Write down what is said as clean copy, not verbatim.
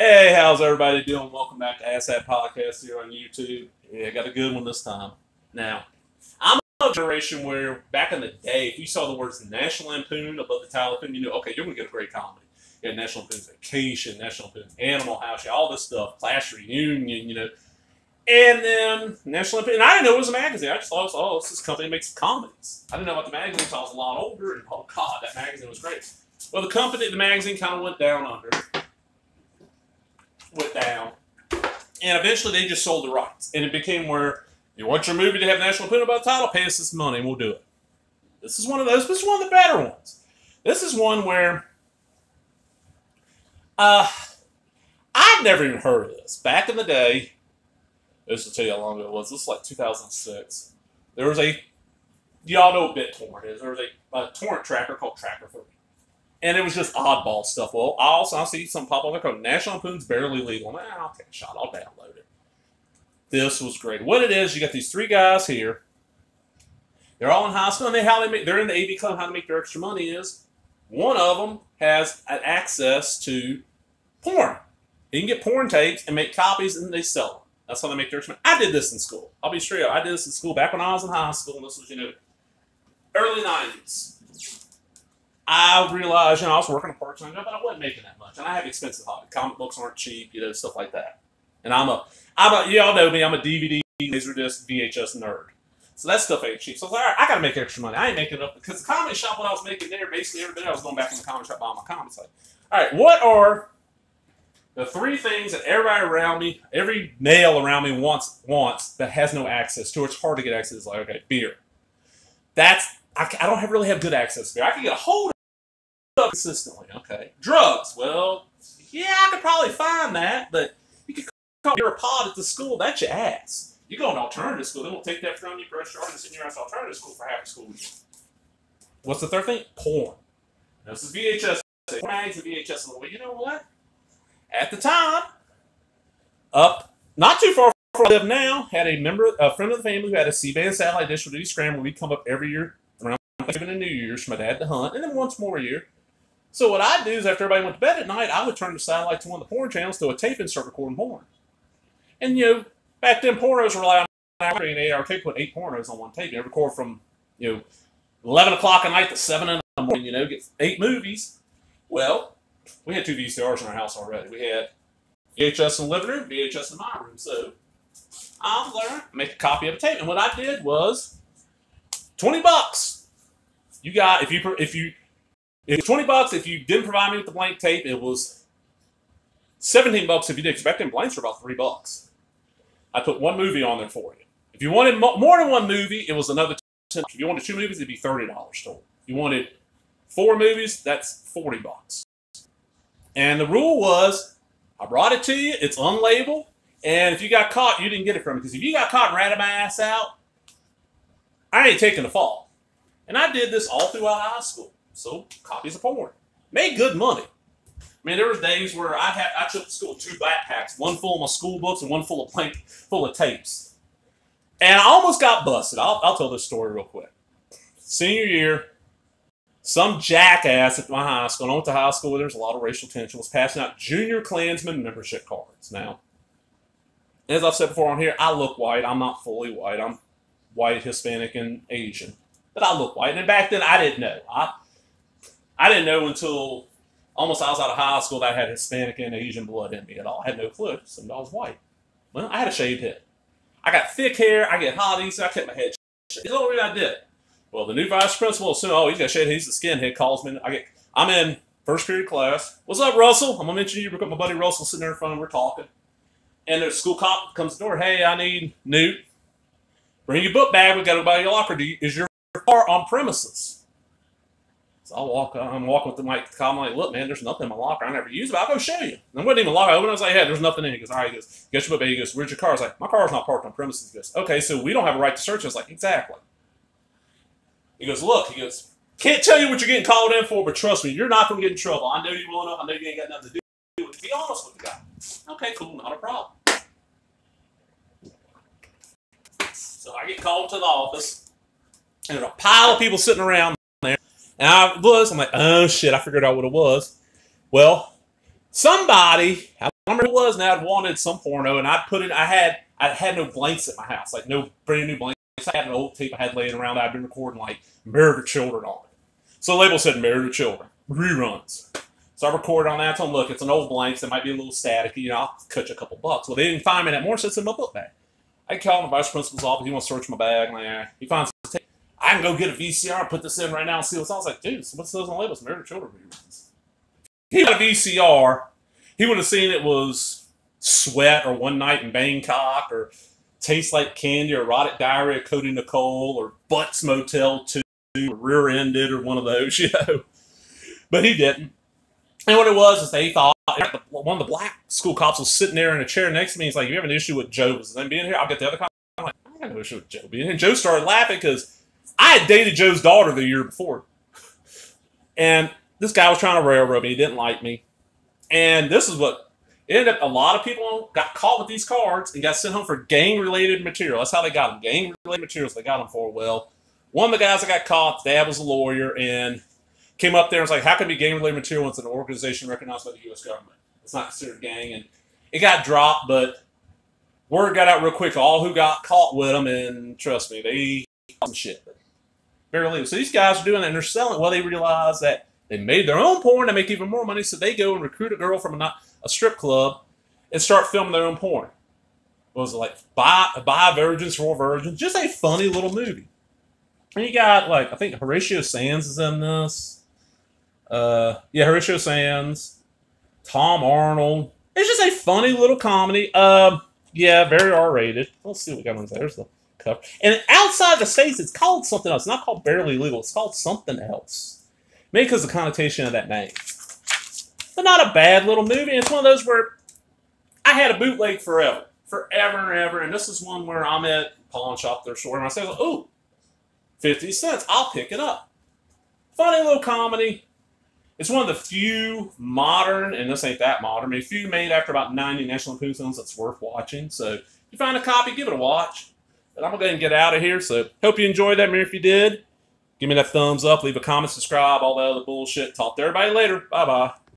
Hey, how's everybody doing? Welcome back to Ask That Podcast here on YouTube. Yeah, got a good one this time. Now, I'm of a generation where back in the day, if you saw the words National Lampoon above the title, you knew, okay, you're going to get a great comedy. You had National Lampoon's Vacation, National Lampoon's Animal House, all this stuff, Class Reunion, And then National Lampoon, and I didn't know it was a magazine. I just thought, oh, this company makes comedies. I didn't know about the magazine until I was a lot older, and oh God, that magazine was great. Well, the magazine kind of went down, and eventually they just sold the rights, and it became where you want your movie to have National Lampoon about the title, pay us this money, and we'll do it. This is one of those. This is one of the better ones. This is one where I've never even heard of this. Back in the day, this will tell you how long ago it was. This was like 2006. There was y'all know what BitTorrent is. There was a torrent tracker called Tracker 3. And it was just oddball stuff. Well, I see something pop on there called National Lampoon's Barely Legal. Man, I'll take a shot. I'll download it. This was great. What it is, you got these three guys here. They're all in high school, and they're in the AV club. How to make their extra money is one of them has access to porn. You can get porn tapes and make copies, and they sell them. That's how they make their extra money. I did this in school. I'll be straight up. I did this in school back when I was in high school, and this was, early 90s. I realized, I was working a part-time job, but I wasn't making that much. And I have expensive hobbies. Comic books aren't cheap, stuff like that. And y'all know me, I'm a DVD, Laserdisc, VHS nerd. So that stuff ain't cheap. So I was like, all right, I got to make extra money. I ain't making enough. Because the comic shop, what I was making there, basically every day I was going back in the comic shop buying my comics. Like, all right, what are the three things that everybody around me, every male around me wants that has no access to? It's hard to get access. It's like, okay, beer. I don't really have good access to beer. I can get a hold of consistently. Okay. Drugs. Well, yeah, I could probably find that, but you could call your pod at the school. That's your ass. You go to alternative school, they won't take that from you, press charge, and send your ass to alternative school for half a school year. What's the third thing? Porn. Now, this is VHS. Mags and VHS. Well, you know what? At the time, not too far from where I live now, had a friend of the family who had a C-band satellite dish with scram where we'd come up every year around Thanksgiving and New Year's for my dad to hunt, and then once more a year. So what I'd do is after everybody went to bed at night, I would turn the satellite to one of the porn channels to a tape and start recording porn. And, back then pornos were like an 8-hour tape, put 8 pornos on one tape. You record from, 11 o'clock at night to 7 in the morning, get 8 movies. Well, we had 2 VCRs in our house already. We had VHS in the living room, VHS in my room. So I'm going to make a copy of a tape. And what I did was $20. You got, it's $20 if you didn't provide me with the blank tape. It was $17 if you did. Because back then blanks were about $3. I put one movie on there for you. If you wanted more than one movie, it was another $10. If you wanted 2 movies, it'd be $30 total. If you wanted 4 movies, that's $40. And the rule was, I brought it to you. It's unlabeled, and if you got caught, you didn't get it from me. Because if you got caught and ratted my ass out, I ain't taking the fall. And I did this all throughout high school. So, copies of porn. Made good money. I mean, there was days where I took to school 2 backpacks, one full of my school books and one full of tapes. And I almost got busted. I'll tell this story real quick. Senior year, some jackass at my high school, and I went to high school where there's a lot of racial tension, was passing out Junior Klansman membership cards. Now, as I've said before on here, I look white. I'm not fully white. I'm white, Hispanic, and Asian. But I look white. And back then, I didn't know. I didn't know until almost I was out of high school that I had Hispanic and Asian blood in me at all. I had no clue. So I was white. Well, I had a shaved head. I got thick hair. I get hotties. So I kept my head shaved. It's the only reason I did. Well, the new vice principal assumed, he's got shaved head. He's a skinhead. Calls me. I'm in first period class. What's up, Russell? I'm going to mention you. We've got my buddy Russell sitting there in front of him. We're talking. And the school cop comes to the door. Hey, I need Newt. Bring your book bag. We got to go by your locker. Is your car on premises? So I'm walking with the mic. I'm like, look, man, there's nothing in my locker. I never use it. I'll go show you. And I wasn't even locker. I was like, yeah, there's nothing in it. He goes, all right. He goes, get your book bag. He goes, where's your car? I was like, my car's not parked on premises. He goes, okay, so we don't have a right to search it. I was like, exactly. He goes, look. He goes, can't tell you what you're getting called in for, but trust me, you're not going to get in trouble. I know you well enough. I know you ain't got nothing to do with it. Be honest with the guy. Okay, cool. Not a problem. So I get called to the office, and there's a pile of people sitting around there. And I'm like, oh shit, I figured out what it was. Well, somebody, how remember who it was, and I'd wanted some porno, and I'd put it. I had no blanks at my house, like no brand new blanks. I had an old tape I had laying around. I'd been recording like Married with Children on it. So the label said Married with Children reruns. So I recorded on that. I told them, look, it's an old blanks. It might be a little staticky. You know, I'll cut you a couple bucks. Well, they didn't find me that more, so it's in my book bag. I called the vice principal's office. He wants to search my bag. Like, he finds the tape. I can go get a VCR, put this in right now, and see what's on. I was like, dude, what's those on the label? It's Married with Children reruns. He got a VCR. He would have seen it was Sweat or One Night in Bangkok or Tastes Like Candy or Erotic Diary of Cody Nicole or Butts Motel 2 or Rear Ended or one of those, you know. But he didn't. And what it was is they thought one of the black school cops was sitting there in a chair next to me. He's like, you have an issue with Joe's then being here? I'll get the other cop. I'm like, I got no issue with Joe being here. And Joe started laughing because I had dated Joe's daughter the year before. And this guy was trying to railroad me. He didn't like me. And this is what ended up, a lot of people got caught with these cards and got sent home for gang-related material. That's how they got them. Gang-related materials they got them for. Well, one of the guys that got caught, dad was a lawyer, and came up there and was like, how can it be gang-related material when it's an organization recognized by the U.S. government? It's not considered gang. And it got dropped, but word got out real quick to all who got caught with them, and trust me, they some shit. Very legal. So these guys are doing that, and they're selling it. Well, they realize that they made their own porn to make even more money, so they go and recruit a girl from a strip club and start filming their own porn. What was it like? Buy virgins for virgins. Just a funny little movie. And you got, like, I think Horatio Sands is in this. Yeah, Horatio Sands. Tom Arnold. It's just a funny little comedy. Yeah, very R-rated. Let's see what we got on there. There's the cover. And outside the States, it's called something else. It's not called Barely Legal. It's called something else. Maybe because of the connotation of that name. But not a bad little movie. It's one of those where I had a bootleg forever. Forever and ever. And this is one where I'm at pawn shop, their store, and I say, oh, 50 cents. I'll pick it up. Funny little comedy. It's one of the few modern, and this ain't that modern, but a few made after about 90 National Lampoon films that's worth watching. So if you find a copy, give it a watch. But I'm going to go ahead and get out of here. So hope you enjoyed that. If you did, give me that thumbs up, leave a comment, subscribe, all that other bullshit. Talk to everybody later. Bye-bye.